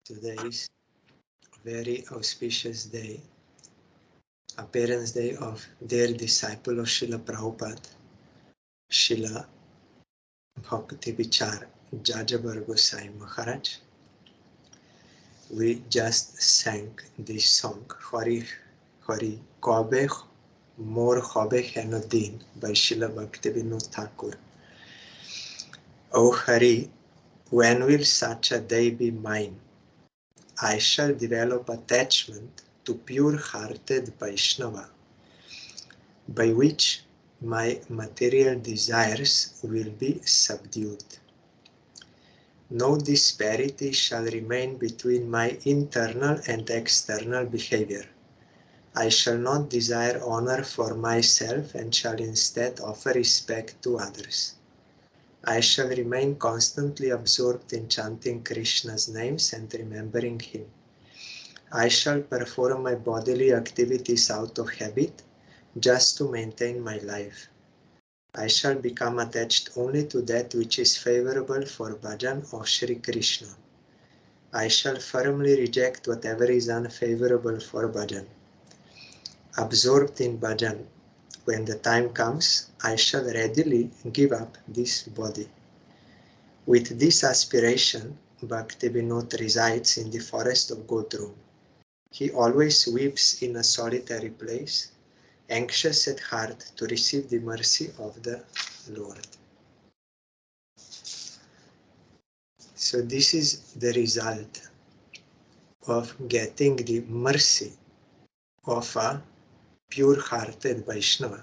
Today is a very auspicious day, appearance day of dear disciple of Srila Prabhupada, Srila Bhakti Vichar Yayavar Goswami Maharaj. We just sang this song, Hari Hari Kabe Mor Habe Henodin by Srila Bhakti Vinod Thakur. O Hari, when will such a day be mine? I shall develop attachment to pure-hearted Vaishnava, by which my material desires will be subdued. No disparity shall remain between my internal and external behavior. I shall not desire honor for myself and shall instead offer respect to others. I shall remain constantly absorbed in chanting Krishna's names and remembering him. I shall perform my bodily activities out of habit, just to maintain my life. I shall become attached only to that which is favorable for bhajan of Sri Krishna. I shall firmly reject whatever is unfavorable for bhajan. Absorbed in bhajan, when the time comes, I shall readily give up this body. With this aspiration, Bhakti Vinod resides in the forest of Godrum. He always weeps in a solitary place, anxious at heart to receive the mercy of the Lord. So this is the result of getting the mercy of a pure-hearted Vaishnava.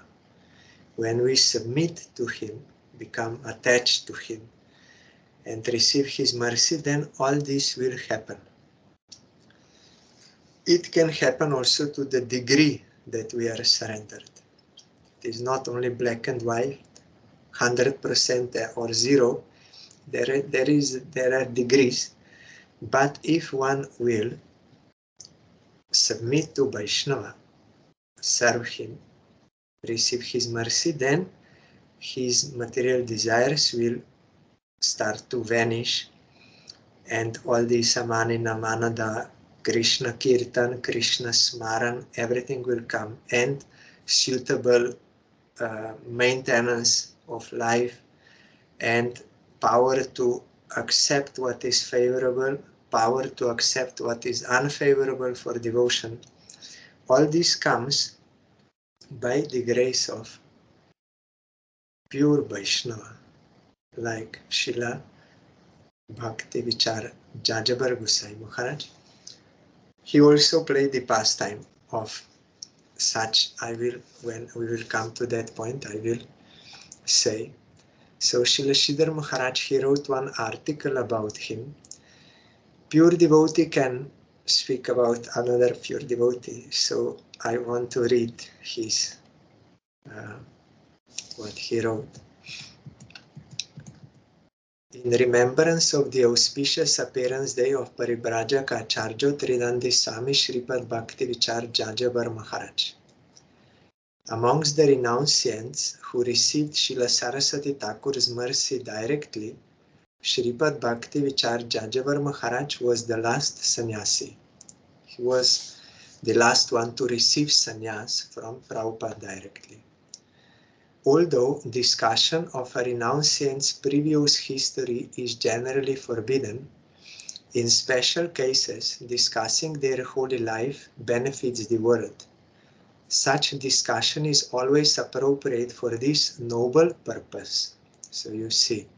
When we submit to him, become attached to him, and receive his mercy, then all this will happen. It can happen also to the degree that we are surrendered. It is not only black and white, 100% or zero. There are degrees. But if one will submit to Vaishnava, serve him, receive his mercy, then his material desires will start to vanish, and all the Samani Namanada, Krishna Kirtan, Krishna Smaran, everything will come, and suitable maintenance of life and power to accept what is favorable, power to accept what is unfavorable for devotion. All this comes by the grace of pure Vaishnava, like Srila Bhakti Vichar Yayavar Goswami Maharaj. He also played the pastime of such. When we will come to that point, I will say. So Srila Sridhar Maharaj, he wrote one article about him. Pure devotee can speak about another pure devotee. So I want to read his what he wrote. In remembrance of the auspicious appearance day of Paribrajak Acharya Tridandi Swami Sripad Bhakti Vichar Yayavar Maharaj. Amongst the renunciants who received Srila Saraswati Thakur's mercy directly, Sripad Bhakti Vichar Yayavar Maharaj was the last sannyasi. He was the last one to receive sannyas from Prabhupada directly. Although discussion of a renunciant's previous history is generally forbidden, in special cases, discussing their holy life benefits the world. Such discussion is always appropriate for this noble purpose. So you see,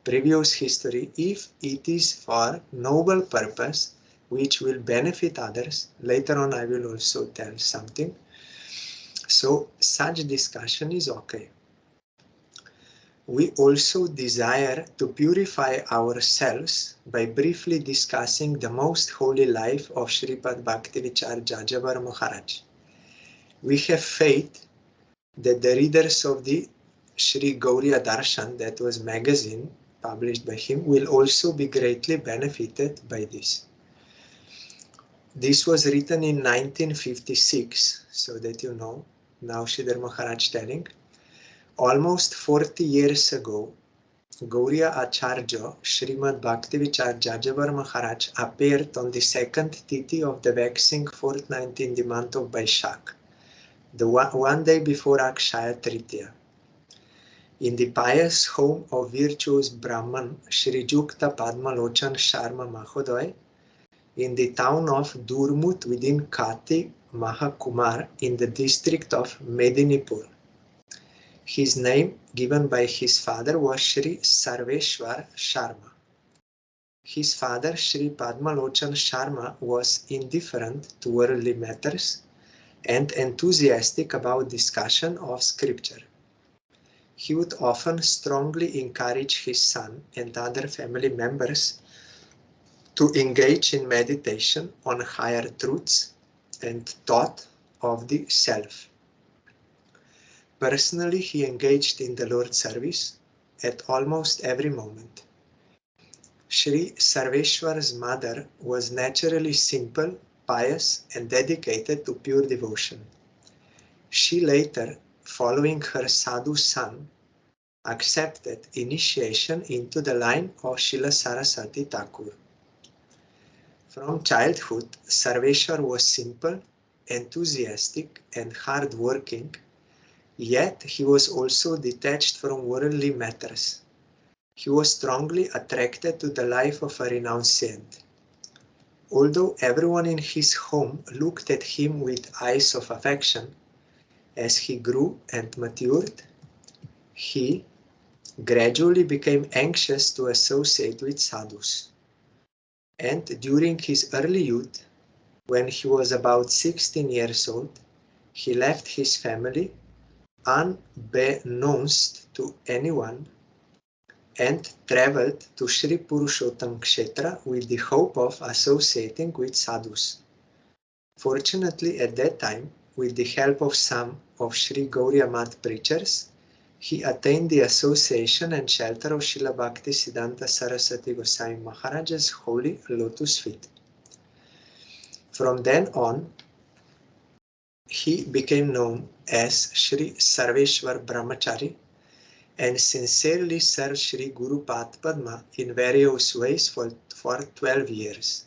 previous history, if it is for noble purpose, which will benefit others, later on I will also tell something. So such discussion is okay. We also desire to purify ourselves by briefly discussing the most holy life of Sripad Bhakti Vichar Yayavar Maharaj. We have faith that the readers of the Sri Gauriya Darshan, that was magazine published by him, will also be greatly benefited by this. This was written in 1956, so that you know, now Sridhar Maharaj telling. Almost 40 years ago, Gauriya Acharya Srimad Bhakti Vichar Yayavar Maharaj appeared on the second Tithi of the waxing fortnight in the month of Vaishak, the one day before Akshaya Tritiya. In the pious home of virtuous Brahman Shri Jukta Padmalochan Sharma Mahoday, in the town of Durmut within Kati Mahakumar in the district of Medinipur. His name, given by his father, was Shri Sarveshwar Sharma. His father, Shri Padmalochan Sharma, was indifferent to worldly matters and enthusiastic about discussion of scripture. He would often strongly encourage his son and other family members to engage in meditation on higher truths and thought of the self. Personally, he engaged in the Lord's service at almost every moment. Shri Sarveshwar's mother was naturally simple, pious, and dedicated to pure devotion. She later, following her sadhu son, accepted initiation into the line of Srila Saraswati Thakur. From childhood, Sarveshwar was simple, enthusiastic, and hard-working, yet he was also detached from worldly matters. He was strongly attracted to the life of a renunciant. Although everyone in his home looked at him with eyes of affection, as he grew and matured, he gradually became anxious to associate with sadhus. And during his early youth, when he was about 16 years old, he left his family unbeknownst to anyone and traveled to Sri Purushottam Kshetra with the hope of associating with sadhus. Fortunately, at that time, with the help of some of Sri Gauriya Math preachers, he attained the association and shelter of Srila Bhakti Siddhanta Saraswati Goswami Maharaj's holy lotus feet. From then on, he became known as Sri Sarveshwar Brahmachari and sincerely served Sri Guru Padma in various ways for 12 years.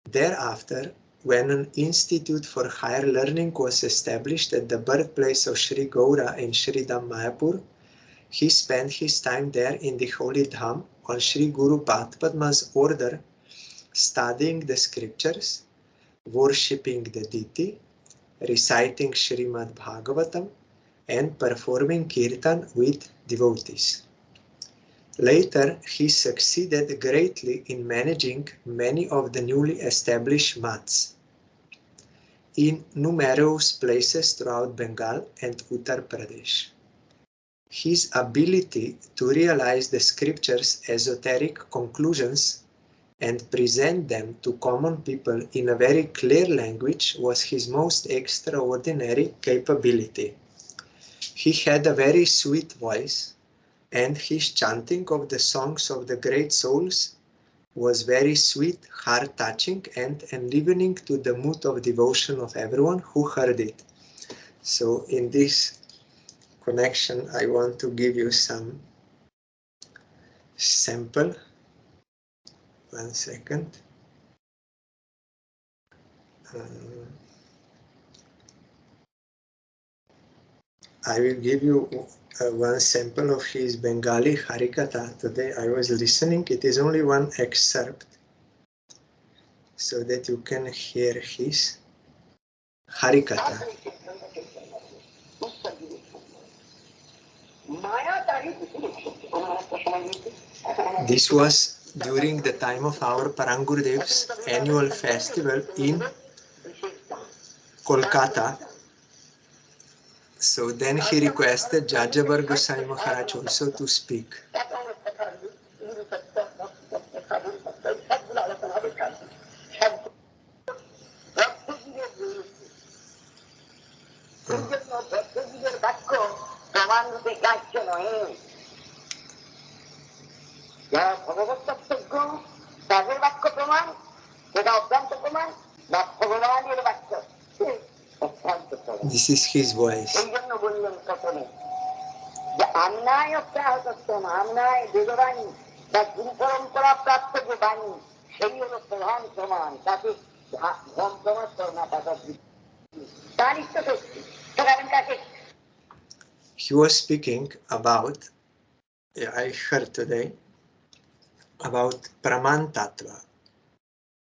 Thereafter, when an institute for higher learning was established at the birthplace of Sri Gaura in Sri Dham Mayapur, he spent his time there in the holy Dham on Sri Guru Padma's order, studying the scriptures, worshipping the deity, reciting Srimad Bhagavatam, and performing kirtan with devotees. Later, he succeeded greatly in managing many of the newly established mats in numerous places throughout Bengal and Uttar Pradesh. His ability to realize the scriptures' esoteric conclusions and present them to common people in a very clear language was his most extraordinary capability. He had a very sweet voice, and his chanting of the songs of the great souls was very sweet, heart-touching, and enlivening to the mood of devotion of everyone who heard it. So in this connection, I want to give you some sample. 1 second. I will give you one sample of his Bengali Harikatha. Today I was listening. It is only one excerpt so that you can hear his Harikatha. This was during the time of our Parangurdev's annual festival in Kolkata. So then he requested Yayavar Goswami Maharaj also to speak. This is his voice. He was speaking about, I heard today, about Praman Tattva,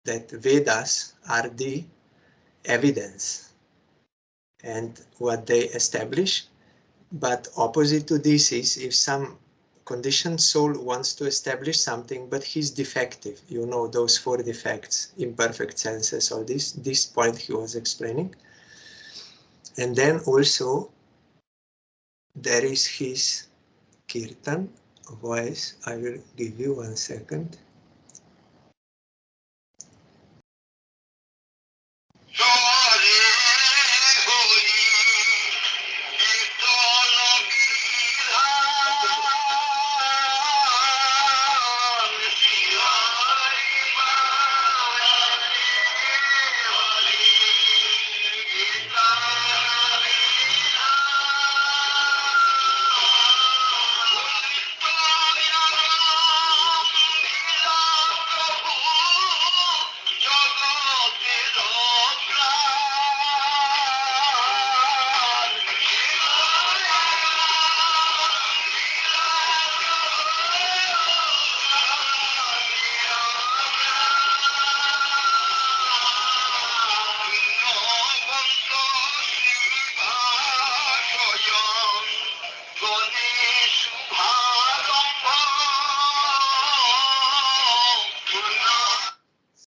that Vedas are the evidence and what they establish. But opposite to this is if some conditioned soul wants to establish something, but he's defective, you know, those 4 defects, imperfect senses, all this point he was explaining. And then also there is his kirtan voice. I will give you 1 second.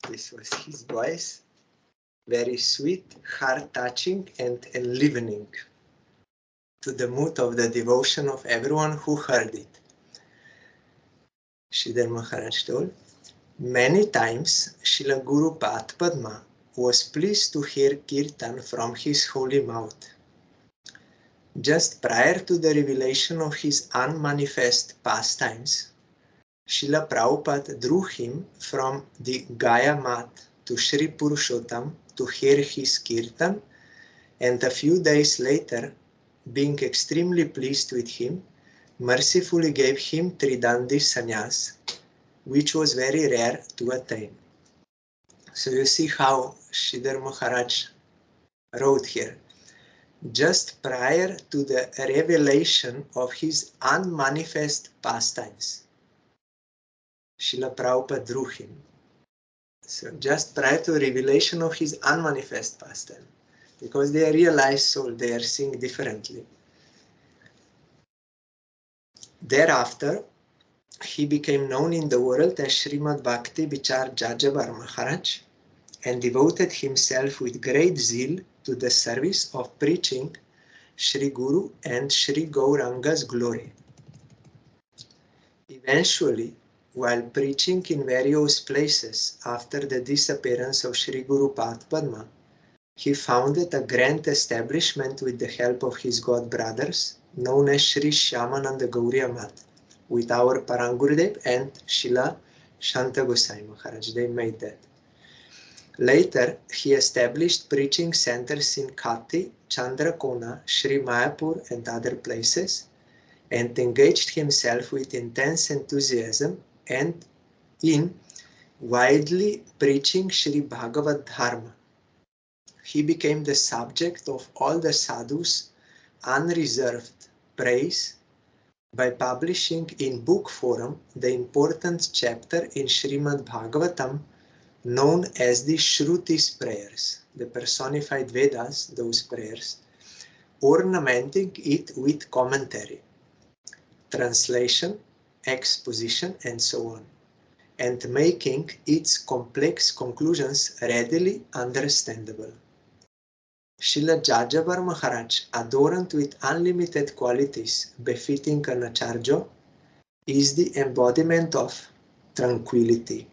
This was his voice, very sweet, heart-touching and enlivening to the mood of the devotion of everyone who heard it. Sridhar Maharaj told, many times Srila Guru Padma was pleased to hear kirtan from his holy mouth. Just prior to the revelation of his unmanifest pastimes, Srila Prabhupada drew him from the Gaya mat to Sri Purushottam to hear his kirtan, and a few days later, being extremely pleased with him, mercifully gave him Tridandi Sannyas, which was very rare to attain. So you see how Sridhar Maharaj wrote here. Just prior to the revelation of his unmanifest pastimes, Srila Prabhupada drew him. So just prior to revelation of his unmanifest pastime, because they are realized soul, they are seeing differently. Thereafter, he became known in the world as Srimad Bhakti Vichar Yayavar Maharaj and devoted himself with great zeal to the service of preaching Sri Guru and Sri Gauranga's glory. Eventually, while preaching in various places after the disappearance of Sri Guru Padma, he founded a grand establishment with the help of his god brothers, known as Sri Shyamananda Gauriya Math, with our Parangurudev and Srila Shanta Gosai Maharaj. They made that. Later, he established preaching centers in Khati, Chandrakona, Sri Mayapur and other places, and engaged himself with intense enthusiasm and in widely preaching Sri Bhagavad Dharma. He became the subject of all the sadhus' unreserved praise by publishing in book form the important chapter in Srimad Bhagavatam known as the Shrutis prayers, the personified Vedas, those prayers, ornamenting it with commentary, translation, exposition, and so on, and making its complex conclusions readily understandable. Srila Yayavar Maharaj, adorned with unlimited qualities befitting an Acharya, is the embodiment of tranquility.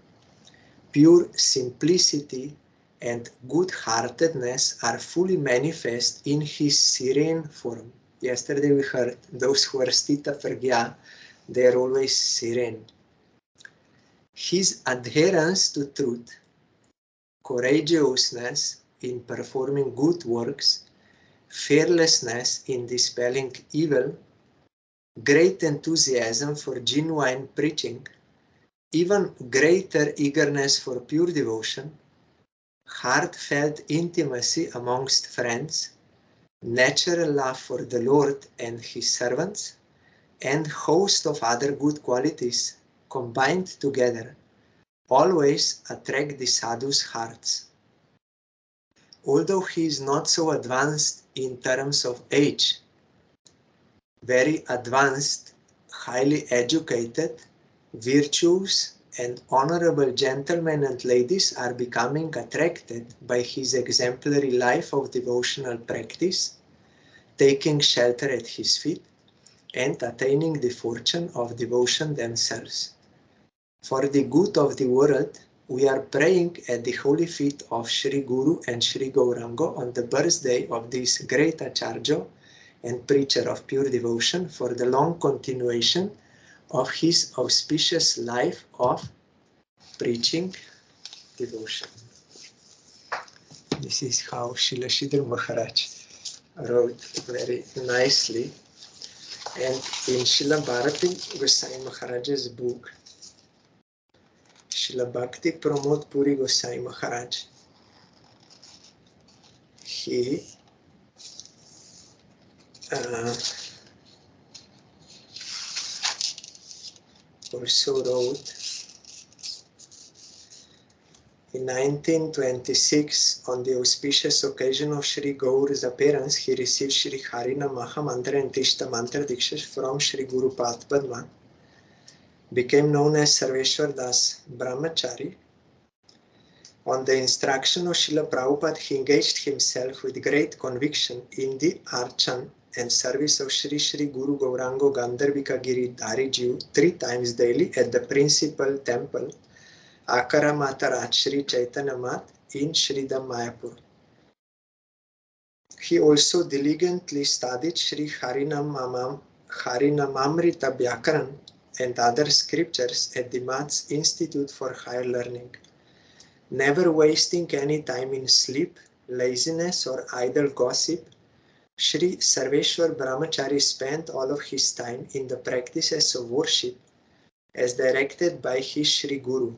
Pure simplicity and good-heartedness are fully manifest in his serene form. Yesterday we heard those who are stita pragya, they are always serene. His adherence to truth, courageousness in performing good works, fearlessness in dispelling evil, great enthusiasm for genuine preaching, even greater eagerness for pure devotion, heartfelt intimacy amongst friends, natural love for the Lord and his servants, and host of other good qualities combined together always attract the sadhu's hearts. Although he is not so advanced in terms of age, very advanced, highly educated, virtuous, and honorable gentlemen and ladies are becoming attracted by his exemplary life of devotional practice, taking shelter at his feet, and attaining the fortune of devotion themselves. For the good of the world, we are praying at the holy feet of Sri Guru and Sri Gauranga on the birthday of this great Acharya and preacher of pure devotion for the long continuation of his auspicious life of preaching devotion. This is how Srila Sridhar Maharaj wrote very nicely. And in Srila Bhakti Goswami Maharaj's book, Srila Bhakti Pramod Puri Goswami Maharaj, he also wrote in 1926, on the auspicious occasion of Sri Gaura's appearance, he received Sri Harina Maha Mantra and Tishta Mantra Diksha from Sri Guru Padma, became known as Sarveshwar Das Brahmachari. On the instruction of Srila Prabhupada, he engaged himself with great conviction in the archan and service of Sri Sri Guru Gaurango Gandharvika Giri Dariju 3 times daily at the principal temple, Akara Matarat Sri Chaitanya Mat in Sridham Mayapur. He also diligently studied Sri Harinamamrita Vyakaran and other scriptures at the Mat's Institute for Higher Learning. Never wasting any time in sleep, laziness, or idle gossip, Sri Sarveshwar Brahmachari spent all of his time in the practices of worship as directed by his Sri Guru,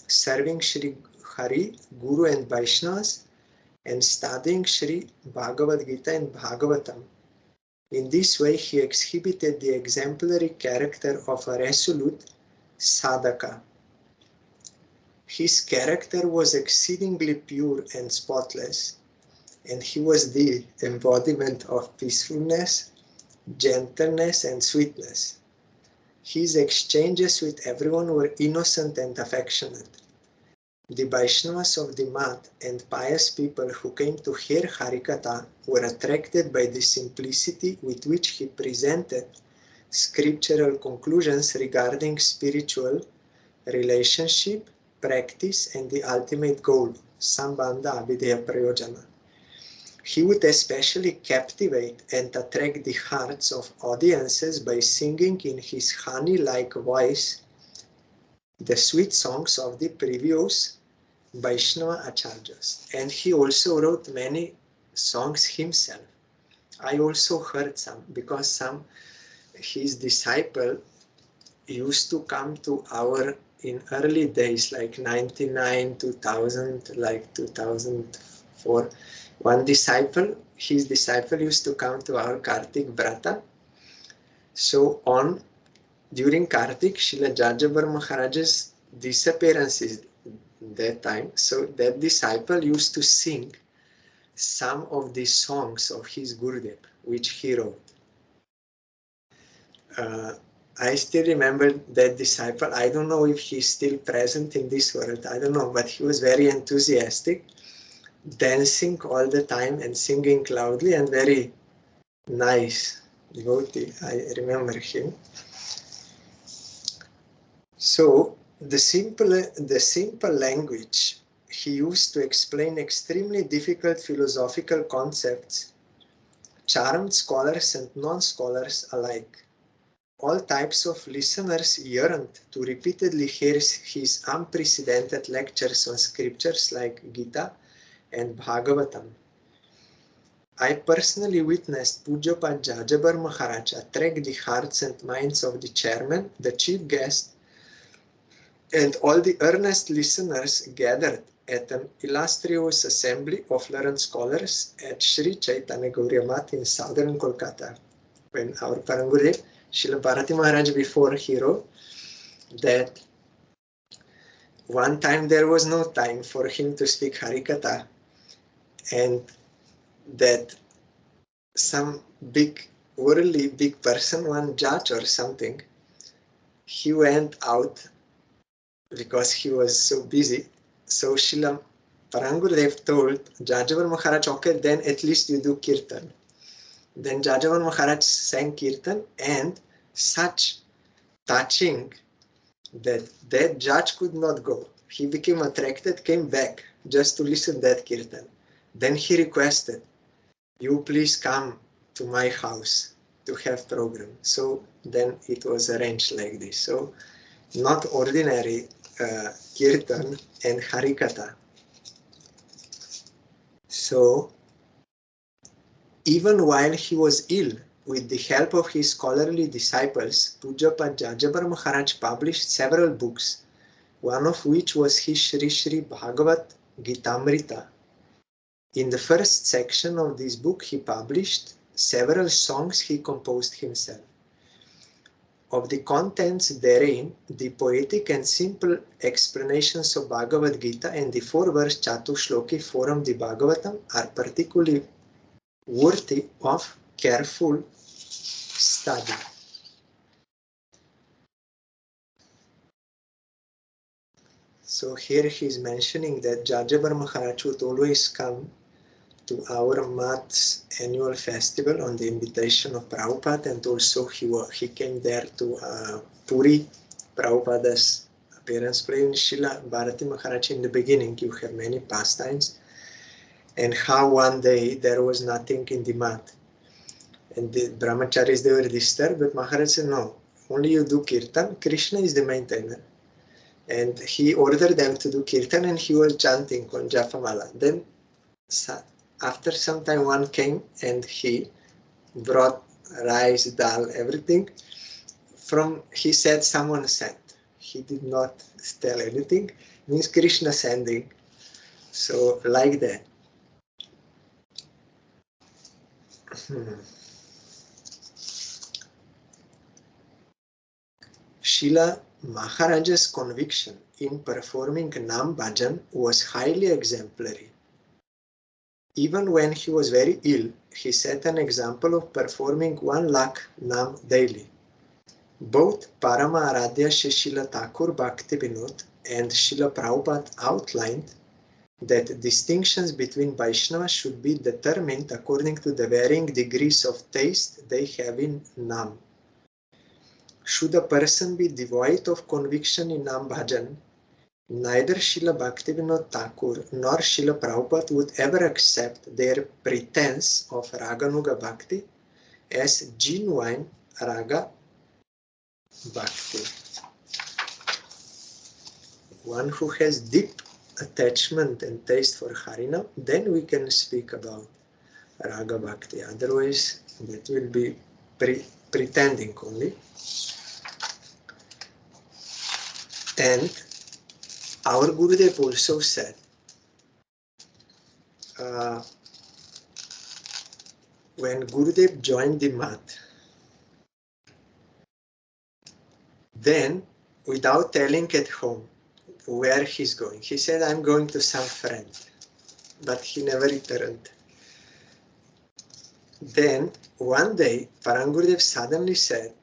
serving Sri Hari, Guru and Vaishnavas, and studying Sri Bhagavad Gita and Bhagavatam. In this way, he exhibited the exemplary character of a resolute sadhaka. His character was exceedingly pure and spotless, and he was the embodiment of peacefulness, gentleness, and sweetness. His exchanges with everyone were innocent and affectionate. The Vaishnavas of the Mat and pious people who came to hear Harikatha were attracted by the simplicity with which he presented scriptural conclusions regarding spiritual relationship, practice, and the ultimate goal, Sambandha Abhideya Prayojana. He would especially captivate and attract the hearts of audiences by singing in his honey-like voice the sweet songs of the previous Vaishnava Acharyas. And he also wrote many songs himself. I also heard some, because his disciple used to come to our, in early days, like 99, 2000, like 2004, his disciple used to come to our Kartik Vrata. So during Kartik, Srila Yayavar Maharaj's disappearance is that time. So that disciple used to sing some of the songs of his Gurudev, which he wrote. I still remember that disciple. I don't know if he's still present in this world. I don't know, but he was very enthusiastic, dancing all the time and singing loudly, and very nice devotee. I remember him. So the simple language he used to explain extremely difficult philosophical concepts charmed scholars and non-scholars alike. All types of listeners yearned to repeatedly hear his unprecedented lectures on scriptures like Gita and Bhagavatam. I personally witnessed Pujyapat Yayavar Maharaj attract the hearts and minds of the chairman, the chief guest, and all the earnest listeners gathered at an illustrious assembly of learned scholars at Sri Chaitanya Gauriya Math in southern Kolkata. When our Parangurudev, Srila Bhakti Maharaj, before he wrote that one time there was no time for him to speak Harikatha, and that some big, worldly big person, one judge or something, he went out because he was so busy. So Srila Parangurudev told Yayavar Maharaj, okay, then at least you do Kirtan. Then Yayavar Maharaj sang Kirtan, and such touching that that judge could not go. He became attracted, came back just to listen that Kirtan. Then he requested, you please come to my house to have program. So then it was arranged like this. So not ordinary Kirtan and Harikatha. So even while he was ill, with the help of his scholarly disciples, Pujyapat Yayavar Maharaj published several books, one of which was his Sri Bhagavat Gitamrita. In the first section of this book, he published several songs he composed himself. Of the contents therein, the poetic and simple explanations of Bhagavad Gita and the 4-verse Chatushloki form the Bhagavatam are particularly worthy of careful study. So here he is mentioning that Yayavar Maharaj would always come to our Math's annual festival on the invitation of Prabhupada, and also he came there to Puri, Prabhupada's appearance play. In Srila Bhakti Maharaj, in the beginning you have many pastimes, and how one day there was nothing in the mat, and the brahmacharis, they were disturbed, but Maharaj said, no, only you do kirtan, Krishna is the maintainer. And he ordered them to do kirtan, and he was chanting on Japamala. Then after some time one came and he brought rice, dal, everything. He said someone sent. He did not tell anything. Means Krishna sending. So like that. Srila Maharaja's conviction in performing Nam Bhajan was highly exemplary. Even when he was very ill, he set an example of performing 1 lakh Nam daily. Both Parama Aradhya Srila Thakur Bhakti Vinod and Srila Prabhupada outlined that distinctions between Vaishnavas should be determined according to the varying degrees of taste they have in Nam. Should a person be devoid of conviction in Nam Bhajan, neither Srila Bhaktivinoda Thakur nor Srila Prabhupada would ever accept their pretense of Raganuga Bhakti as genuine Raga Bhakti. One who has deep attachment and taste for Harinam, then we can speak about Raga Bhakti. Otherwise, that will be pretending only. And our Gurudev also said, when Gurudev joined the Math, then without telling at home where he's going, he said, I'm going to some friend, but he never returned. Then one day Parangurudev suddenly said,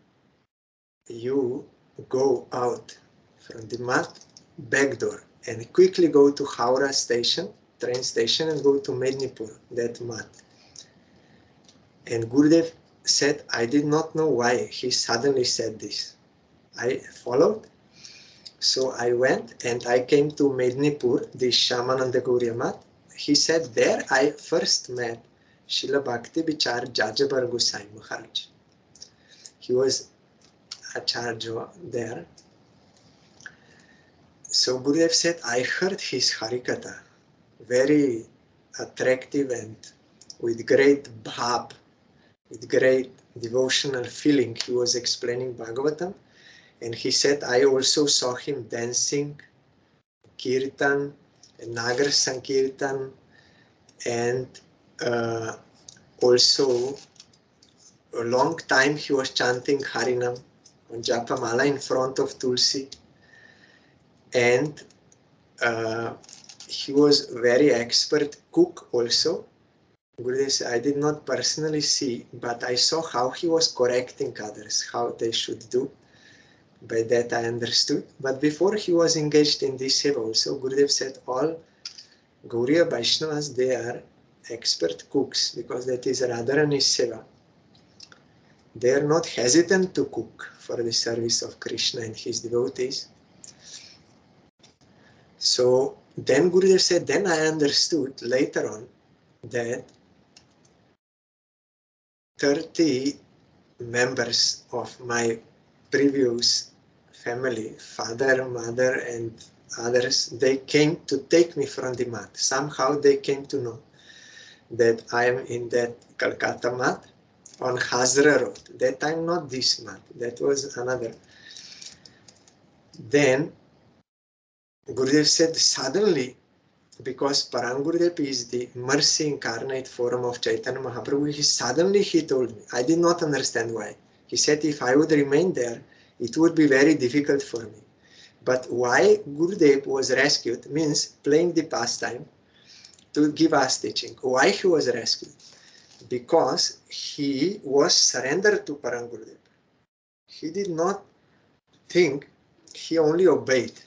you go out from the Math back door and quickly go to Howrah station, train station, and go to Mednipur, that Math. And Gurudev said, I did not know why he suddenly said this. I followed. So I went and I came to Mednipur, the Shamananda Gauriya Math. He said, there I first met Srila Bhakti Vichar Yayavar Goswami Maharaj. He was Acharya there. So Gurudev said, I heard his Harikatha, very attractive and with great bhab, with great devotional feeling, he was explaining Bhagavatam. And he said, I also saw him dancing, kirtan, Nagar Sankirtan, and also a long time he was chanting Harinam on Japamala in front of Tulsi. And he was very expert cook also. Gurudev said, I did not personally see, but I saw how he was correcting others, how they should do. By that I understood. But before he was engaged in this seva also, Gurudev said all Gauriya Vaishnavas, they are expert cooks, because that is Radharani's seva. They are not hesitant to cook for the service of Krishna and his devotees. So then Gurudev said, then I understood later on that 30 members of my previous family, father, mother, and others, they came to take me from the mat. Somehow they came to know that I am in that Calcutta mat on Hazra Road. That time, not this mat, that was another. Then Gurudev said, suddenly, because Parang Gurudev is the mercy incarnate form of Chaitanya Mahaprabhu, suddenly he told me, I did not understand why. He said, if I would remain there, it would be very difficult for me. But why Gurudev was rescued means playing the pastime to give us teaching. Why he was rescued? Because he was surrendered to Parang Gurudev. He did not think, he only obeyed.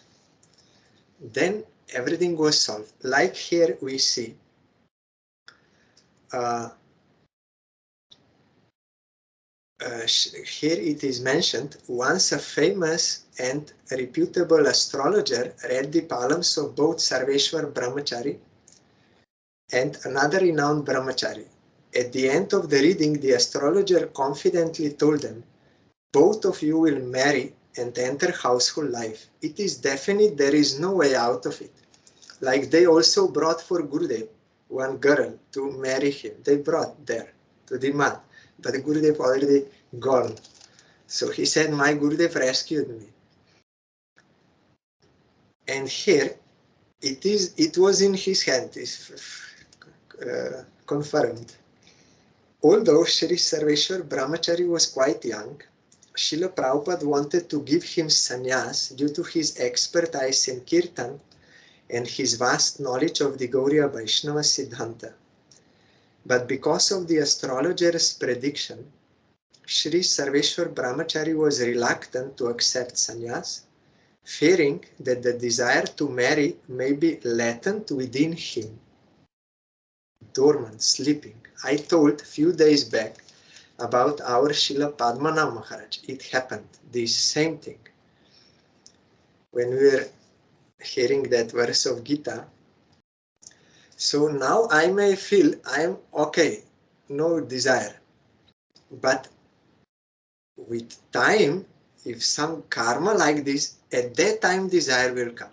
Then everything was solved. Like here we see, here it is mentioned, once a famous and reputable astrologer read the palms of both Sarveshwar Brahmachari and another renowned Brahmachari. At the end of the reading, the astrologer confidently told them, both of you will marry and enter household life. It is definite, there is no way out of it. Like they also brought for Gurudev one girl to marry him. They brought there to the mat, but Gurudev already gone. So he said, my Gurudev rescued me. And here it was in his hand, is confirmed. Although Sri Sarveshwar Brahmachari was quite young, Srila Prabhupada wanted to give him sannyas due to his expertise in kirtan and his vast knowledge of the Gauriya Vaishnava Siddhanta. But because of the astrologer's prediction, Sri Sarveshwar Brahmachari was reluctant to accept sannyas, fearing that the desire to marry may be latent within him, dormant, sleeping. I told a few days back about our Srila Padmanabh Maharaj. It happened, this same thing. When we were hearing that verse of Gita, so now I may feel I am okay, no desire. But with time, if some karma like this, at that time desire will come.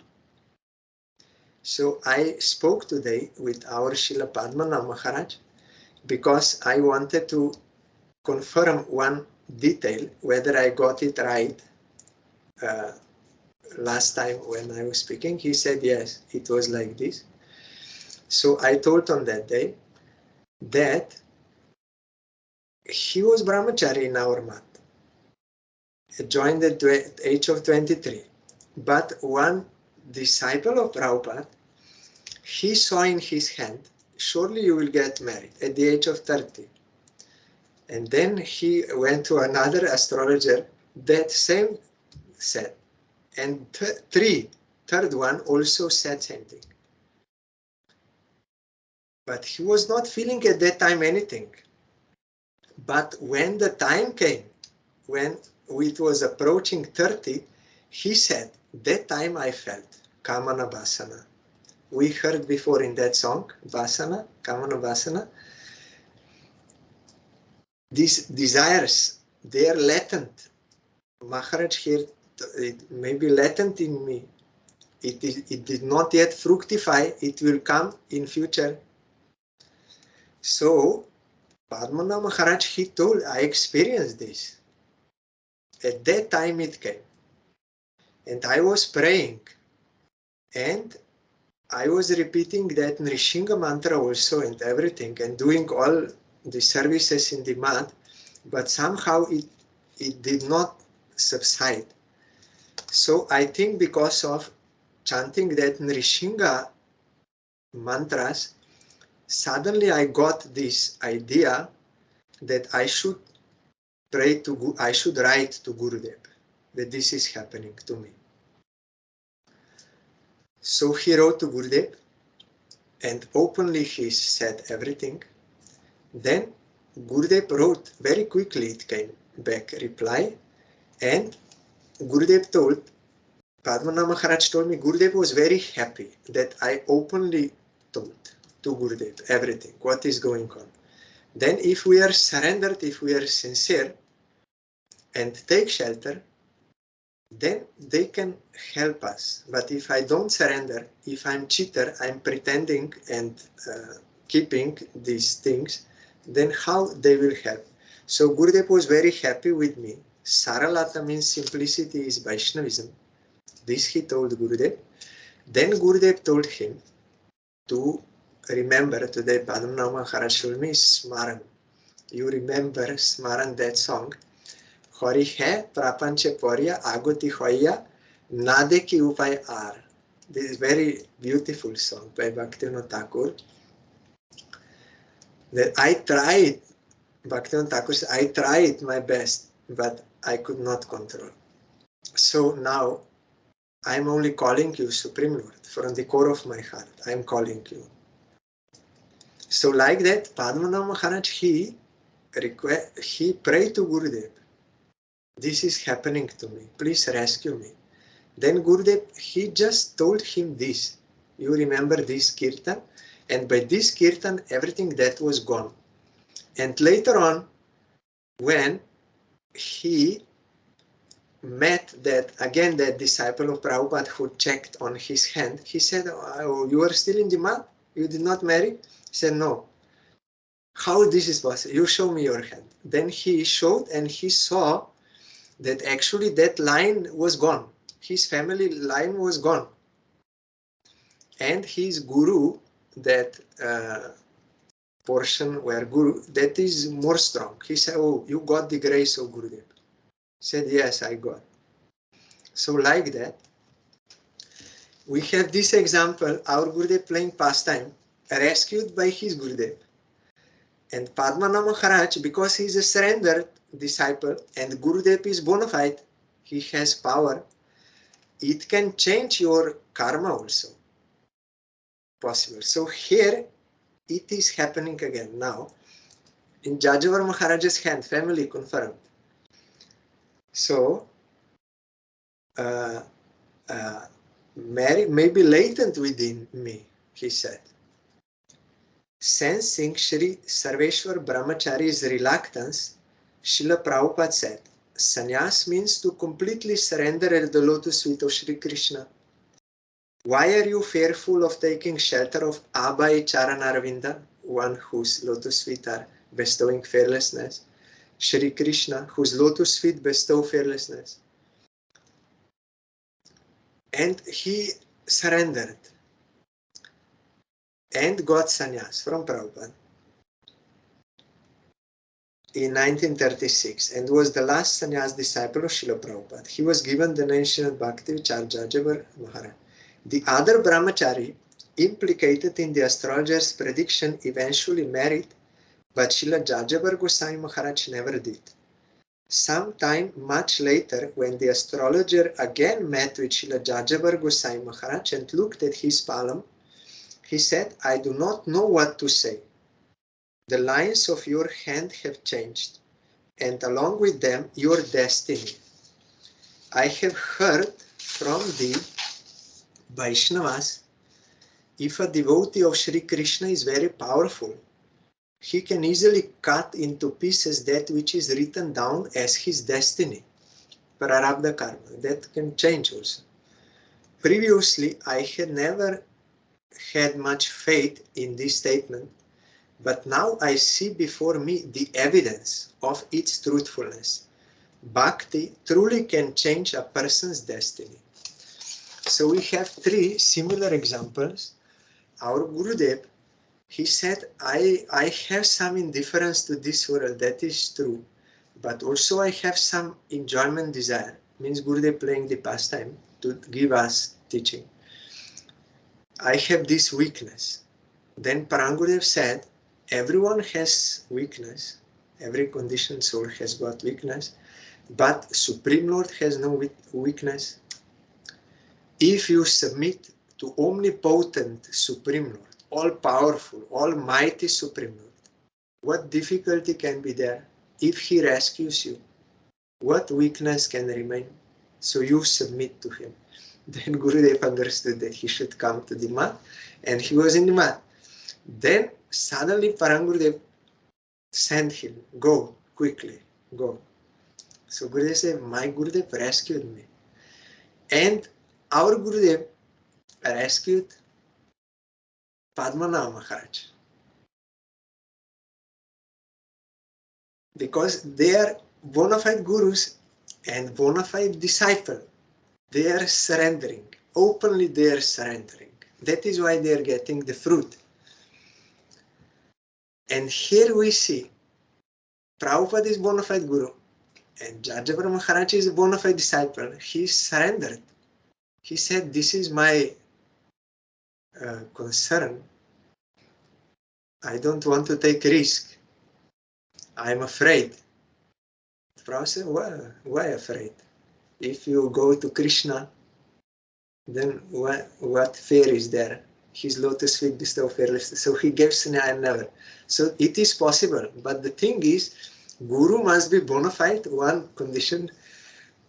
So I spoke today with our Srila Padmanabh Maharaj because I wanted to confirm one detail, whether I got it right. Last time when I was speaking, he said, yes, it was like this. So I told on that day that he was brahmachari in our mat, joined at the age of 23. But one disciple of Prabhupada, he saw in his hand, surely you will get married at the age of 30. And then he went to another astrologer, that same said. And third one also said same thing. But he was not feeling at that time anything. But when the time came, when it was approaching 30, he said, that time I felt Kamana Vasana. We heard before in that song, Vasana, Kamana Vasana. These desires, they are latent. Maharaj here, it may be latent in me. It did not yet fructify. It will come in future. So Padmanabh Maharaj, he told, I experienced this. At that time it came. And I was praying. And I was repeating that Nrishinga mantra also and everything and doing all the services in the mat. But somehow it did not subside. So I think because of chanting that Nrishinga mantras, suddenly I got this idea that I should write to Gurudev that this is happening to me. So he wrote to Gurudev and openly he said everything. Then Gurudev wrote very quickly, it came back reply, and Gurudev told, Padmanabh Maharaj told me, Gurudev was very happy that I openly told to Gurudev everything, what is going on. Then if we are surrendered, if we are sincere and take shelter, then they can help us. But if I don't surrender, if I'm cheater, I'm pretending and keeping these things, then how they will help? So Gurudev was very happy with me. Saralata means simplicity is Vaishnavism. This he told Gurudev. Then Gurudev told him to remember today Padmanabh Maharaj told me Smaran. You remember Smaran, that song. Hori hai prapanche porya agoti hoya nade ki upay ar. This is very beautiful song by Bhaktivinoda Thakur. That I tried, Bhaktivinoda Thakur said, I tried my best, but I could not control. So now I'm only calling you, Supreme Lord, from the core of my heart. I'm calling you. So like that, Padmanabh Maharaj, he prayed to Gurudev. This is happening to me. Please rescue me. Then Gurudev, he just told him this. You remember this kirtan? And by this kirtan, everything that was gone. And later on, when he met that disciple of Prabhupada who checked on his hand, he said, oh, you are still in the mat? You did not marry? He said, no. How this is possible? You show me your hand. Then he showed and he saw that actually that line was gone. His family line was gone. And his guru, that portion where guru, that is more strong. He said, oh, you got the grace of Gurudev. He said, yes, I got. So like that, we have this example, our Gurudev playing pastime, rescued by his Gurudev. And Padmanabh Maharaj, because he is a surrendered disciple and Gurudev is bona fide, he has power, it can change your karma also. Possible. So here it is happening again now. In Yayavar Maharaj's hand, family confirmed. So, Mary may be latent within me, he said. Sensing Sri Sarveshwar Brahmachari's reluctance, Srila Prabhupada said, Sannyas means to completely surrender at the lotus feet of Sri Krishna. Why are you fearful of taking shelter of Abhay Charanarvinda, one whose lotus feet are bestowing fearlessness? Shri Krishna, whose lotus feet bestow fearlessness. And he surrendered and got sannyas from Prabhupada in 1936 and was the last sannyas disciple of Srila Prabhupada. He was given the name of Bhakti Vichar Yayavar Maharaj. The other brahmachari implicated in the astrologer's prediction eventually married, but Srila Yayavar Goswami Maharaj never did. Sometime much later, when the astrologer again met with Srila Yayavar Goswami Maharaj and looked at his palm, he said, I do not know what to say. The lines of your hand have changed, and along with them, your destiny. I have heard from the Vaishnavas, if a devotee of Sri Krishna is very powerful, he can easily cut into pieces that which is written down as his destiny, prarabdha karma. That can change also. Previously, I had never had much faith in this statement, but now I see before me the evidence of its truthfulness. Bhakti truly can change a person's destiny. So we have three similar examples. Our Gurudev, he said, I have some indifference to this world, that is true. But also I have some enjoyment desire. Means Gurudev playing the pastime to give us teaching. I have this weakness. Then Parangurudev said, everyone has weakness. Every conditioned soul has got weakness. But Supreme Lord has no weakness. If you submit to omnipotent Supreme Lord, all-powerful, almighty Supreme Lord, what difficulty can be there? If he rescues you, what weakness can remain? So you submit to him. Then Gurudev understood that he should come to the mat, and he was in the mat. Then suddenly Parangurudev sent him, go, quickly, go. So Gurudev said, my Gurudev rescued me. And our Gurudev rescued Padmanabha Maharaj. Because they are bona fide gurus and bona fide disciple. They are surrendering. Openly they are surrendering. That is why they are getting the fruit. And here we see Prabhupada is bona fide guru and Yayavar Maharaj is a bona fide disciple. He surrendered. He said, this is my concern. I don't want to take risk. I'm afraid. Prabhupada said, why afraid? If you go to Krishna, then what fear is there? His lotus feet bestow fearlessness. So he gives never. So it is possible. But the thing is, Guru must be bona fide, one condition.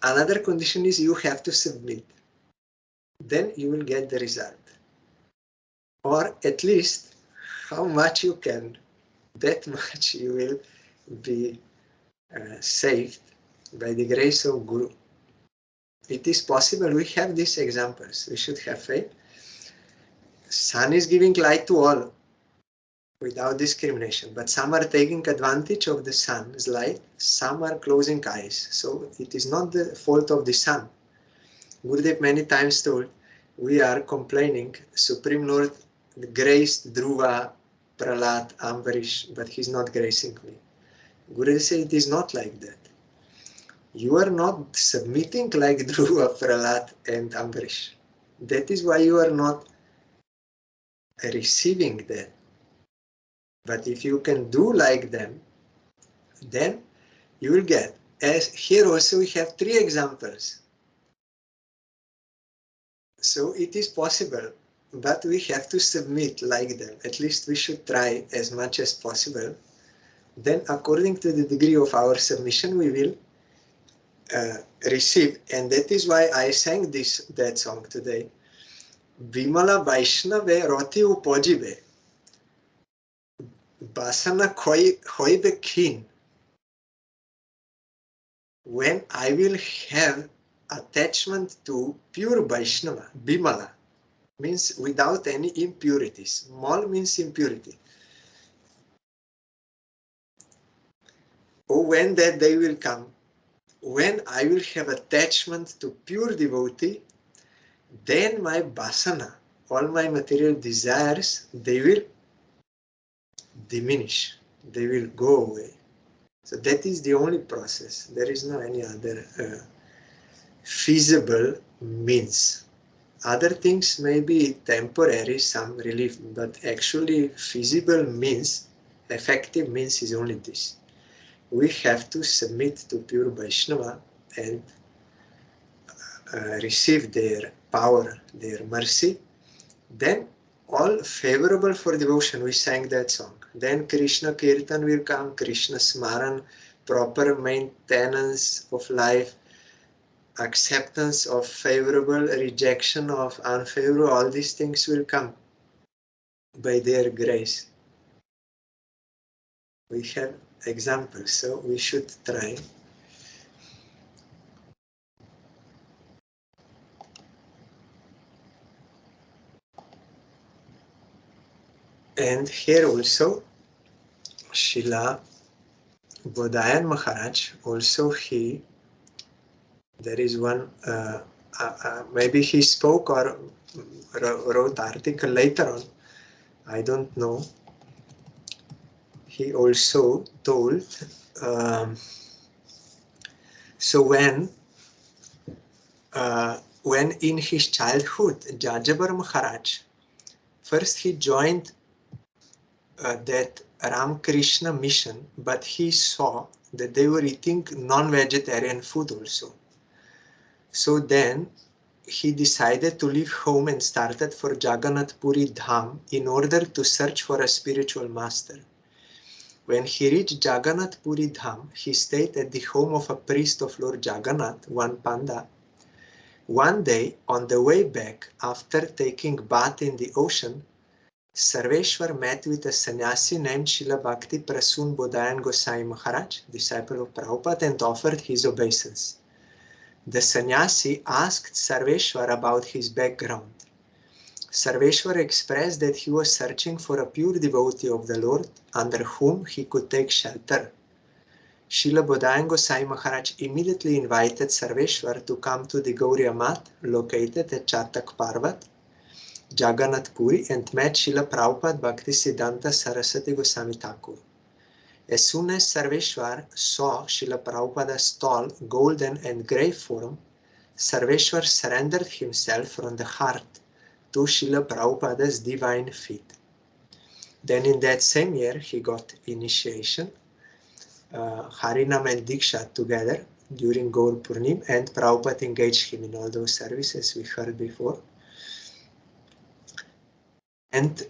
Another condition is you have to submit. Then you will get the result. Or at least how much you can, that much you will be saved by the grace of Guru. It is possible. We have these examples. We should have faith. Sun is giving light to all without discrimination, but some are taking advantage of the sun's light, some are closing eyes. So it is not the fault of the sun. Gurudev many times told, we are complaining, Supreme Lord graced Dhruva, Prahlad, Ambarish, but he's not gracing me. Gurudev said it is not like that. You are not submitting like Dhruva, Prahlad and Ambarish. That is why you are not receiving that. But if you can do like them, then you will get. As here also we have three examples. So it is possible, but we have to submit like them. At least we should try as much as possible. Then according to the degree of our submission, we will receive. And that is why I sang that song today. Vimala Vaishnave Roti Upojibe. Basana Hoibe Kin. When I will have attachment to pure Vaishnava, Bimala, means without any impurities. Mal means impurity. Oh, when that day will come, when I will have attachment to pure devotee, then my basana, all my material desires, they will diminish. They will go away. So that is the only process. There is no any other feasible means. Other things may be temporary, some relief, but actually feasible means, effective means is only this. We have to submit to pure Vaishnava and receive their power, their mercy. Then all favorable for devotion, we sang that song. Then Krishna Kirtan will come, Krishna Smaran, proper maintenance of life, acceptance of favorable, rejection of unfavorable, all these things will come by their grace. We have examples, so we should try. And here also, Srila Bodhayan Maharaj also there is one, maybe he spoke or wrote article later on, I don't know. He also told, so when in his childhood, Yayavar Maharaj, first he joined that Ramakrishna mission, but he saw that they were eating non-vegetarian food also. So then he decided to leave home and started for Jagannath Puri Dham in order to search for a spiritual master. When he reached Jagannath Puri Dham, he stayed at the home of a priest of Lord Jagannath, one Panda. One day, on the way back, after taking bath in the ocean, Sarveshwar met with a sannyasi named Srila Bhakti Prasun Bodhayan Goswami Maharaj, disciple of Prabhupada, and offered his obeisance. The sannyasi asked Sarveshwar about his background. Sarveshwar expressed that he was searching for a pure devotee of the Lord under whom he could take shelter. Srila Bodhayan Goswami Maharaj immediately invited Sarveshwar to come to the Gauriya Mat located at Chatak Parvat, Jagannath Puri, and met Srila Prabhupada Bhaktisiddhanta Saraswati Goswami Thakur. As soon as Sarveshwar saw Srila Prabhupada's tall, golden and grey form, Sarveshwar surrendered himself from the heart to Srila Prabhupada's divine feet. Then in that same year he got initiation, Harinam and Diksha together during Gaur Purnim, and Prabhupada engaged him in all those services we heard before. And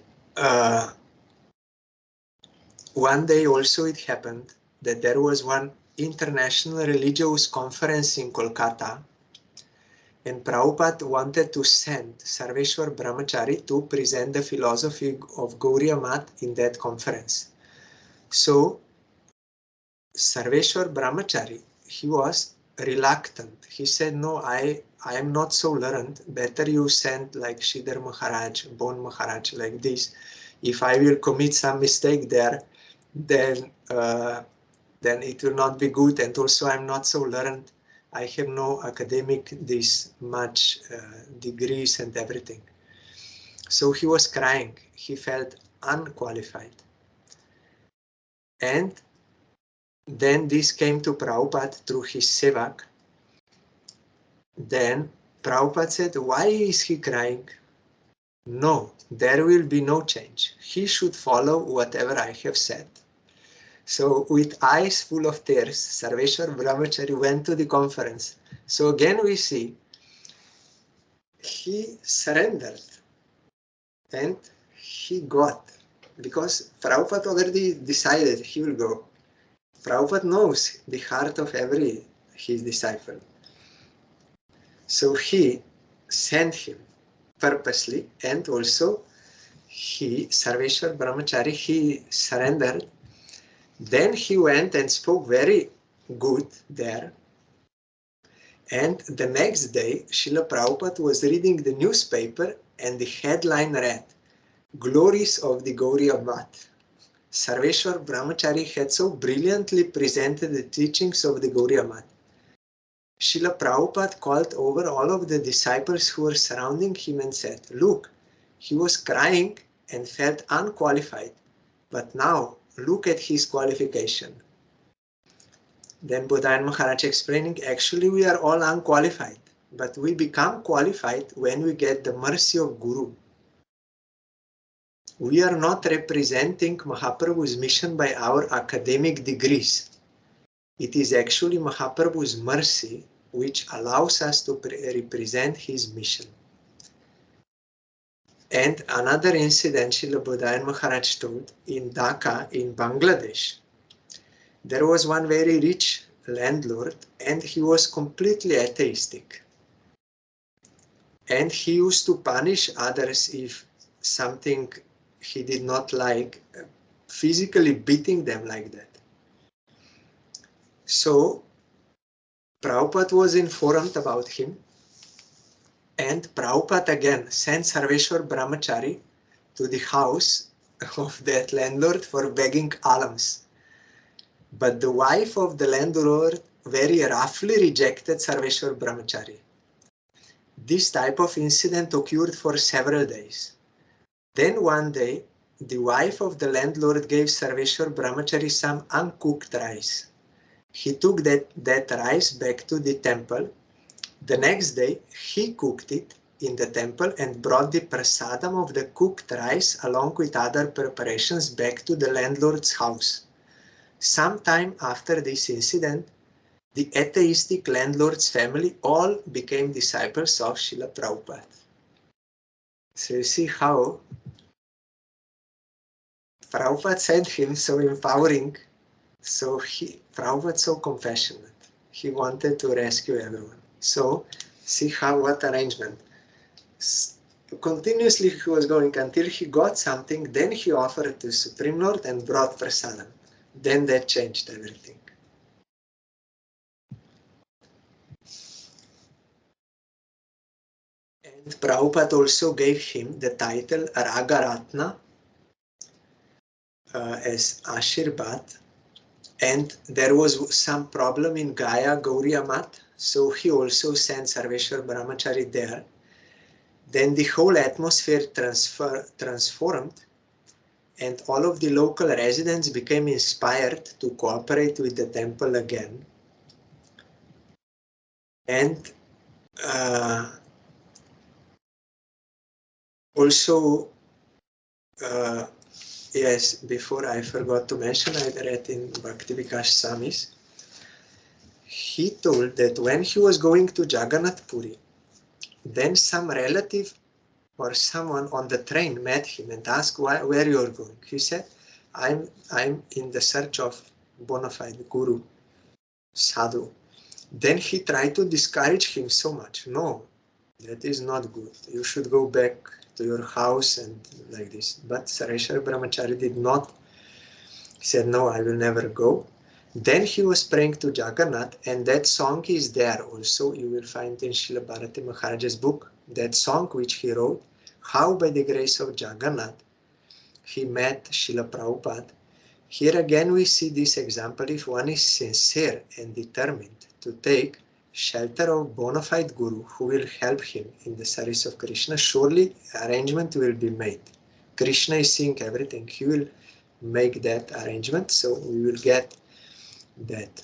one day also it happened that there was one international religious conference in Kolkata, and Prabhupada wanted to send Sarveshwar Brahmachari to present the philosophy of Gauriya Mat in that conference. So Sarveshwar Brahmachari, he was reluctant. He said, no, I am not so learned. Better you send like Sridhar Maharaj, Bon Maharaj, like this. If I will commit some mistake there, then it will not be good. And also I'm not so learned. I have no academic this much degrees and everything. So he was crying. He felt unqualified. And then this came to Prabhupada through his sevak. Then Prabhupada said, why is he crying? No, there will be no change. He should follow whatever I have said. So with eyes full of tears, Sarveshwar Brahmachari went to the conference. So again we see, he surrendered and he got, because Prabhupada already decided he will go. Prabhupada knows the heart of his disciple. So he sent him purposely, and also Sarveshwar Brahmachari, he surrendered. Then he went and spoke very good there. And the next day, Srila Prabhupada was reading the newspaper and the headline read, Glories of the Gauriya Mat. Sarveshwar Brahmachari had so brilliantly presented the teachings of the Gauriya Mat. Srila Prabhupada called over all of the disciples who were surrounding him and said, look, he was crying and felt unqualified, but now look at his qualification. Then Bodhayan Maharaj explaining, actually we are all unqualified, but we become qualified when we get the mercy of Guru. We are not representing Mahaprabhu's mission by our academic degrees. It is actually Mahaprabhu's mercy which allows us to represent his mission. And another incident Srila Bodhayan Maharaj told, in Dhaka, in Bangladesh, there was one very rich landlord and he was completely atheistic. And he used to punish others if something he did not like, physically beating them like that. So Prabhupada was informed about him, and Prabhupada again sent Sarveshwar Brahmachari to the house of that landlord for begging alms. But the wife of the landlord very roughly rejected Sarveshwar Brahmachari. This type of incident occurred for several days. Then one day, the wife of the landlord gave Sarveshwar Brahmachari some uncooked rice. He took that rice back to the temple. The next day, he cooked it in the temple and brought the prasadam of the cooked rice along with other preparations back to the landlord's house. Sometime after this incident, the atheistic landlord's family all became disciples of Srila Prabhupada. So you see how Prabhupada sent him so empowering, so Prabhupada so compassionate. He wanted to rescue everyone. So see what arrangement. Continuously he was going until he got something, then he offered to Supreme Lord and brought prasadam. Then that changed everything. And Prabhupada also gave him the title Ragaratna as Ashirbad. And there was some problem in Gaya Gauriya Math, so he also sent Sarveshwar Brahmachari there. Then the whole atmosphere transformed, and all of the local residents became inspired to cooperate with the temple again. And also, yes, before I forgot to mention, I read in Bhakti Vichar Samis, he told that when he was going to Jagannath Puri, then some relative or someone on the train met him and asked where you are going. He said, I'm in the search of bona fide guru, sadhu. Then he tried to discourage him so much. No, that is not good. You should go back to your house and like this. But Sarveshwar Brahmachari did not. He said, no, I will never go. Then he was praying to Jagannath, and that song is there also. You will find in Srila Bharati Maharaj's book, that song which he wrote, how by the grace of Jagannath he met Srila Prabhupada. Here again we see this example. If one is sincere and determined to take shelter of bona fide guru who will help him in the service of Krishna, surely arrangement will be made. Krishna is seeing everything. He will make that arrangement, so we will get that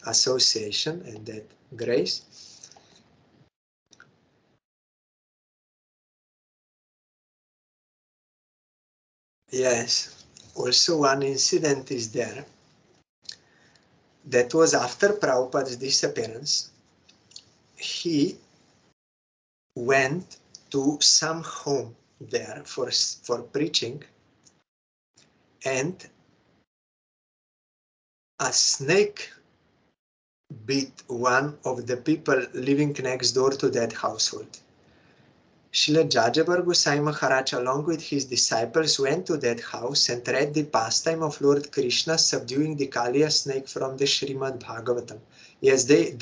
association and that grace. Yes, also one incident is there. That was after Prabhupada's disappearance. He went to some home there for preaching, and a snake bit one of the people living next door to that household. Srila Yayavar Goswami Maharaj, along with his disciples, went to that house and read the pastime of Lord Krishna subduing the Kaliya snake from the Srimad Bhagavatam. Yes, they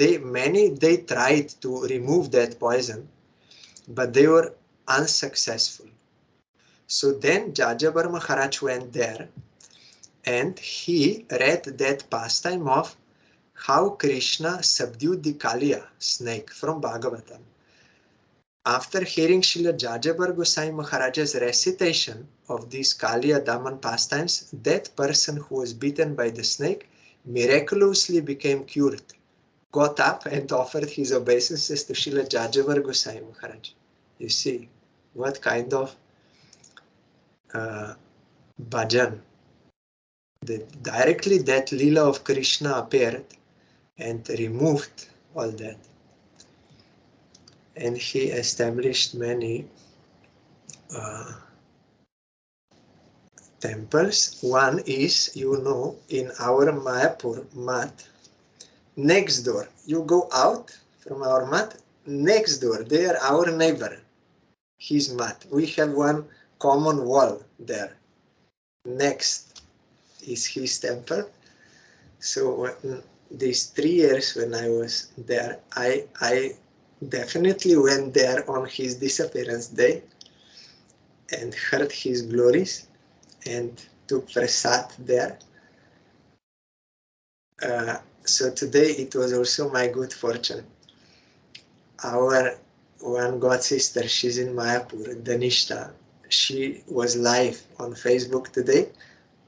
tried to remove that poison, but they were unsuccessful. So then Yayavar Maharaj went there and he read that pastime of how Krishna subdued the Kaliya snake from Bhagavatam. After hearing Srila Yayavar Goswami Maharaj's recitation of these Kaliya Daman pastimes, that person who was bitten by the snake miraculously became cured, got up and offered his obeisances to Srila Yayavar Goswami Maharaj. You see, what kind of bhajan. Directly that Leela of Krishna appeared and removed all that. And he established many temples. One is, in our Mayapur mat, next door. You go out from our mat, next door, they are our neighbor, his mat. We have one common wall there. Next is his temple. So these 3 years when I was there, I definitely went there on his disappearance day and heard his glories. and took prasad there. So today it was also my good fortune. Our one god sister, she's in Mayapur, Danishta, she was live on Facebook today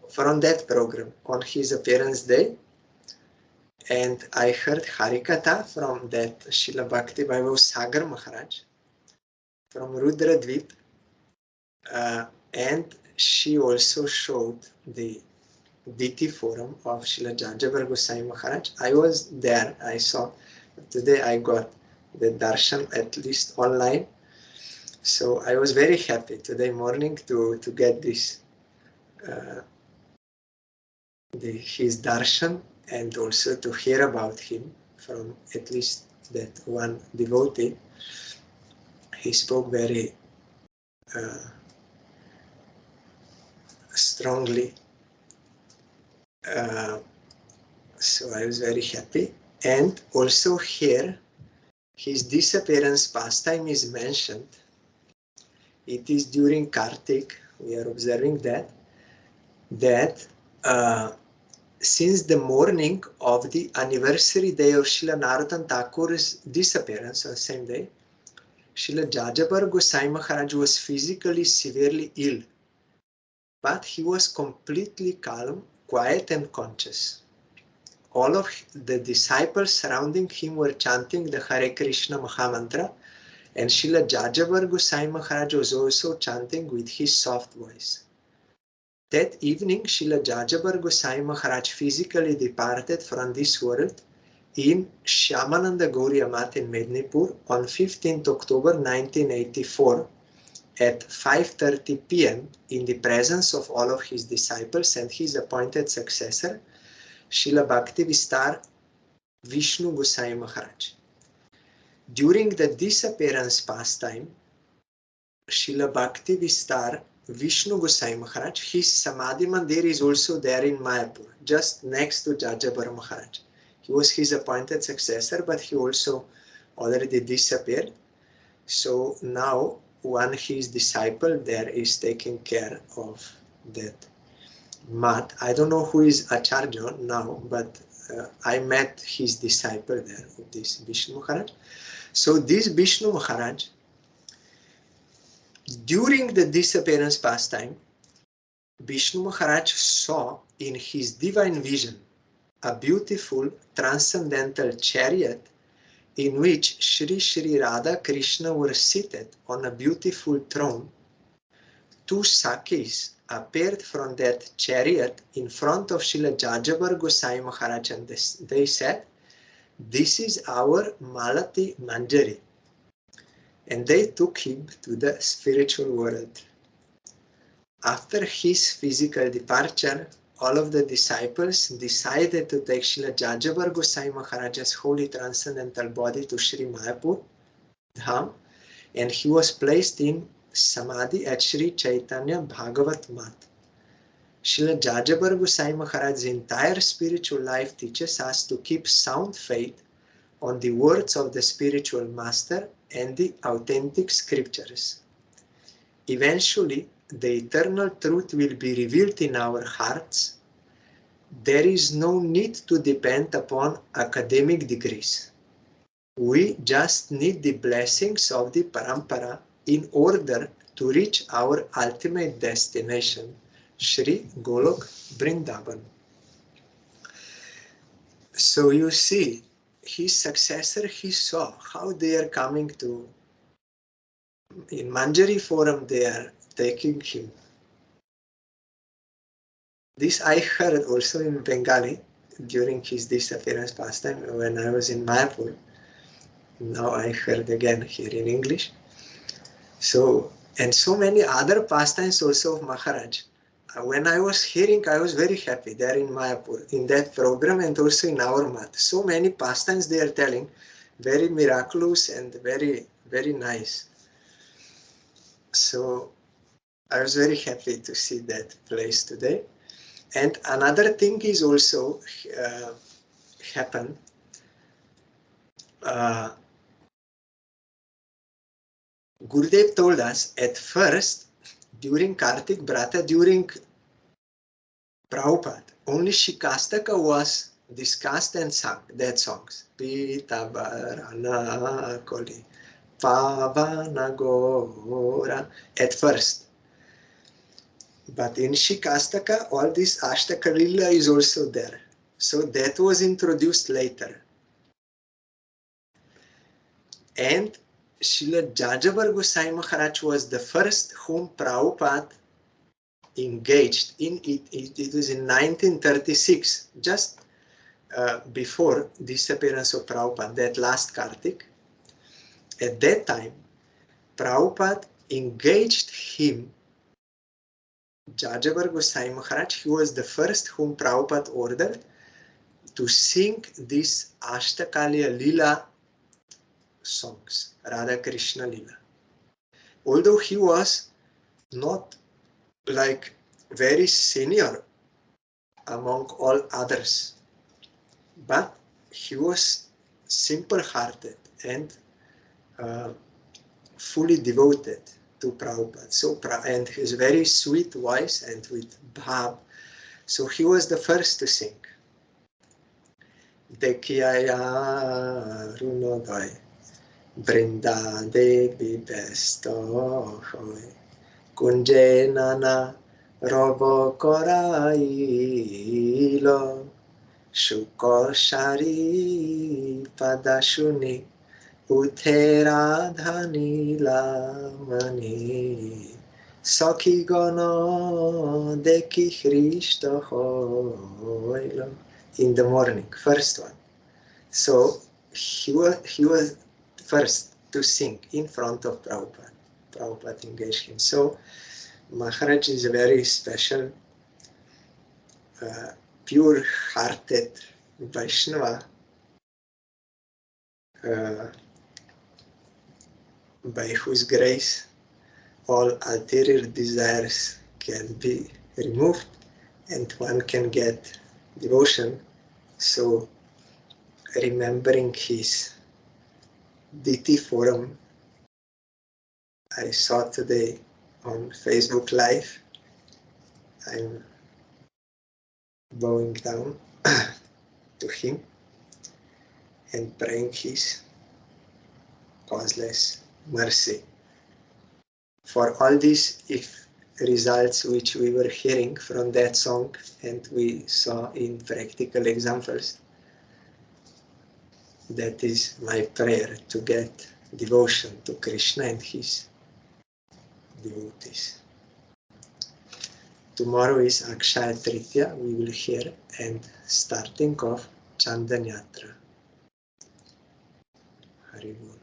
from that program on his appearance day. And I heard Harikatha from that Srila Bhakti Vichar Sagar Maharaj from Rudradvip. And she also showed the DT forum of Srila Yayavar Goswami Maharaj. I was there, I saw. Today I got the darshan at least online. So I was very happy today morning to get this, his darshan, and also to hear about him from at least that one devotee. He spoke very strongly. So I was very happy. And also here, his disappearance pastime is mentioned. It is during Kartik, we are observing that since the morning of the anniversary day of Srila Narottam Thakur's disappearance on the same day, Srila Yayavar Goswami Maharaj was physically severely ill, but he was completely calm, quiet and conscious. All of the disciples surrounding him were chanting the Hare Krishna Mahamantra, and Srila Yayavar Goswami Maharaj was also chanting with his soft voice. That evening, Srila Yayavar Goswami Maharaj physically departed from this world in Shyamananda Gauriya Math in Mednipur on 15th October 1984 at 5:30 p.m. in the presence of all of his disciples and his appointed successor, Srila Bhakti Vichar Vishnu Goswami Maharaj. During the disappearance pastime, Srila Bhakti Vichar Vishnu Goswami Maharaj, his Samadhi Mandir is also there in Mayapur, just next to Yayavar Maharaj. He was his appointed successor, but he also already disappeared. So now his disciple there is taking care of that mat. I don't know who is Acharya now, but I met his disciple there, this Vishnu Maharaj. So this Vishnu Maharaj, during the disappearance pastime, Vishnu Maharaj saw in his divine vision a beautiful transcendental chariot in which Sri Radha Krishna were seated on a beautiful throne. Two Sakis appeared from that chariot in front of Srila Yayavar Goswami Maharaj, and they said, "This is our Malati Manjari." And they took him to the spiritual world. After his physical departure, all of the disciples decided to take Srila Yayavar Goswami Maharaj's holy transcendental body to Sri Mayapur Dham, and he was placed in Samadhi at Sri Chaitanya Bhagavat Mat. Srila Yayavar Goswami Maharaj's entire spiritual life teaches us to keep sound faith on the words of the spiritual master and the authentic scriptures. Eventually, the eternal truth will be revealed in our hearts. There is no need to depend upon academic degrees. We just need the blessings of the parampara in order to reach our ultimate destination, Sri Golok Vrindavan. So you see, his successor, he saw how they are coming to, in Manjari forum, they are taking him. This I heard also in Bengali during his disappearance pastime when I was in Mayapur. Now I heard again here in English. So, and so many other pastimes also of Maharaj. When I was hearing, I was very happy there in Mayapur, in that program and also in our mat. So many pastimes they are telling, very miraculous and very, very nice. So I was very happy to see that place today. And another thing is also happened. Gurudev told us at first, during Kartik Brata, during Prabhupada, only Shikastaka was discussed and sung, that songs. Pita Varana Koli, Pavana Gora, at first. But in Shikastaka, all this Ashtaka Lila is also there. So that was introduced later. And Srila Yayavar Goswami Maharaj was the first whom Prabhupada engaged in it. It was in 1936, just before the disappearance of Prabhupada, that last Kartik. At that time, Prabhupada engaged him, Yayavar Goswami Maharaj. He was the first whom Prabhupada ordered to sing these Ashtakalya Lila songs, Radha Krishna Lila. Although he was not like very senior among all others, but he was simple-hearted and fully devoted to Prabhupada. So, and his very sweet voice and with bhav. So he was the first to sing. Dekhiyaya runodai, Brinda Devi besto hoy, Kunje nana robo korailo, Shukor shari padashuni, Uthera dhanila mani, Sakhi gono deki Krishna hoilo. In the morning, first one. So he was first to sing in front of Prabhupada. Prabhupada engaged him. So Maharaj is a very special, pure-hearted Vaishnava, by whose grace all ulterior desires can be removed and one can get devotion. So remembering his DT forum, I saw today on Facebook Live, I'm bowing down to him and praying his causeless mercy. For all these results which we were hearing from that song and we saw in practical examples, that is my prayer, to get devotion to Krishna and his devotees. Tomorrow is Akshaya Tritiya, we will hear, and starting off Chandan Yatra. Hari Bol.